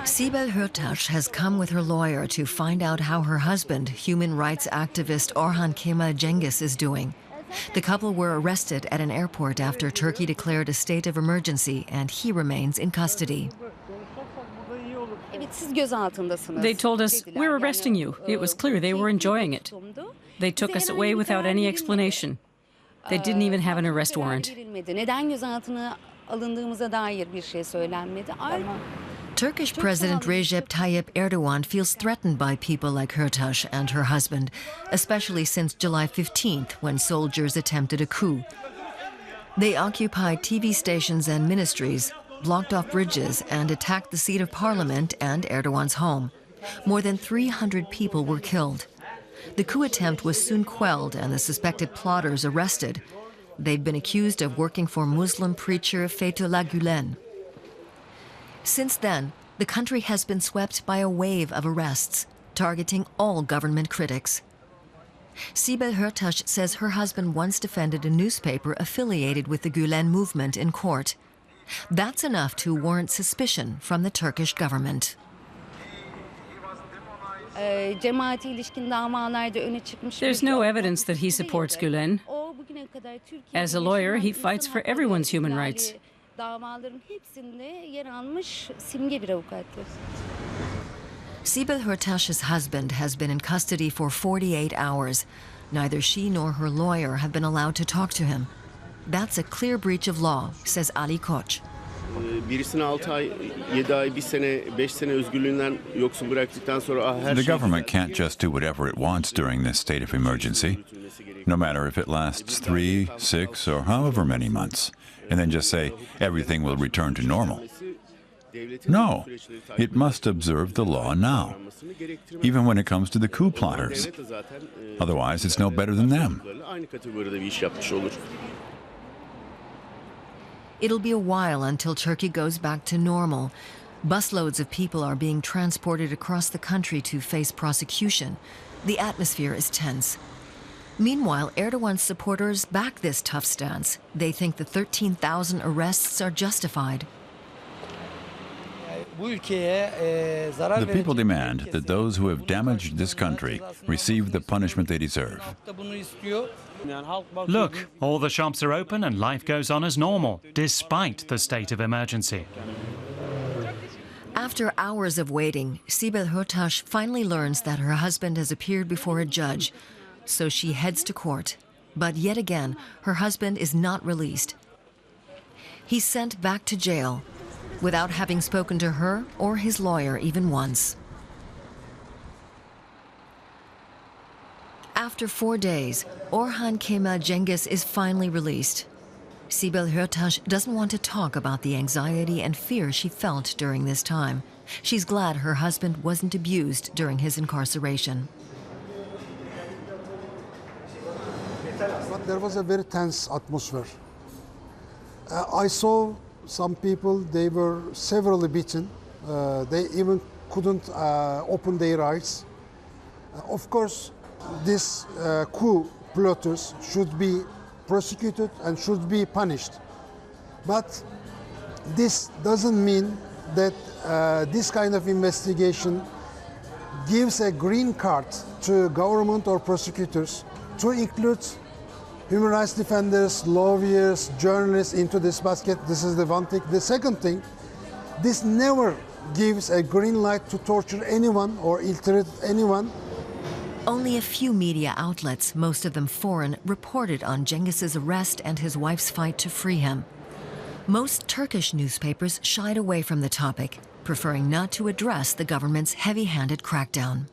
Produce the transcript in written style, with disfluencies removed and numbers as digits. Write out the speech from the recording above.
Sibel Hurtaş has come with her lawyer to find out how her husband, human rights activist Orhan Kemal Cengiz, is doing. The couple were arrested at an airport after Turkey declared a state of emergency, and he remains in custody. They told us, "We're arresting you." It was clear they were enjoying it. They took us away without any explanation. They didn't even have an arrest warrant. Turkish President Recep Tayyip Erdogan feels threatened by people like Hurtaş and her husband, especially since July 15th, when soldiers attempted a coup. They occupied TV stations and ministries, blocked off bridges, and attacked the seat of parliament and Erdogan's home. More than 300 people were killed. The coup attempt was soon quelled and the suspected plotters arrested. They'd been accused of working for Muslim preacher Fethullah Gülen. Since then, the country has been swept by a wave of arrests, targeting all government critics. Sibel Hurtaş says her husband once defended a newspaper affiliated with the Gülen movement in court. That's enough to warrant suspicion from the Turkish government. There's no evidence that he supports Gülen. As a lawyer, he fights for everyone's human rights. Sibel Hurtaş's husband has been in custody for 48 hours. Neither she nor her lawyer have been allowed to talk to him. That's a clear breach of law, says Ali Koç. The government can't just do whatever it wants during this state of emergency, no matter if it lasts 3, 6, or however many months, and then just say everything will return to normal. No, it must observe the law now, even when it comes to the coup plotters. Otherwise, it's no better than them. It'll be a while until Turkey goes back to normal. Busloads of people are being transported across the country to face prosecution. The atmosphere is tense. Meanwhile, Erdogan's supporters back this tough stance. They think the 13,000 arrests are justified. The people demand that those who have damaged this country receive the punishment they deserve. Look, all the shops are open and life goes on as normal, despite the state of emergency. After hours of waiting, Sibel Hurtaş finally learns that her husband has appeared before a judge, so she heads to court. But yet again, her husband is not released. He's sent back to jail, without having spoken to her or his lawyer even once. After 4 days, Orhan Kemal Cengiz is finally released. Sibel Hurtaş doesn't want to talk about the anxiety and fear she felt during this time. She's glad her husband wasn't abused during his incarceration. But there was a very tense atmosphere. I saw some people, they were severely beaten. They even couldn't open their eyes. Of course, these coup plotters should be prosecuted and should be punished. But this doesn't mean that this kind of investigation gives a green card to government or prosecutors to include human rights defenders, lawyers, journalists into this basket. This is the one thing. The second thing, this never gives a green light to torture anyone or ill-treat anyone. Only a few media outlets, most of them foreign, reported on Cengiz's arrest and his wife's fight to free him. Most Turkish newspapers shied away from the topic, preferring not to address the government's heavy-handed crackdown.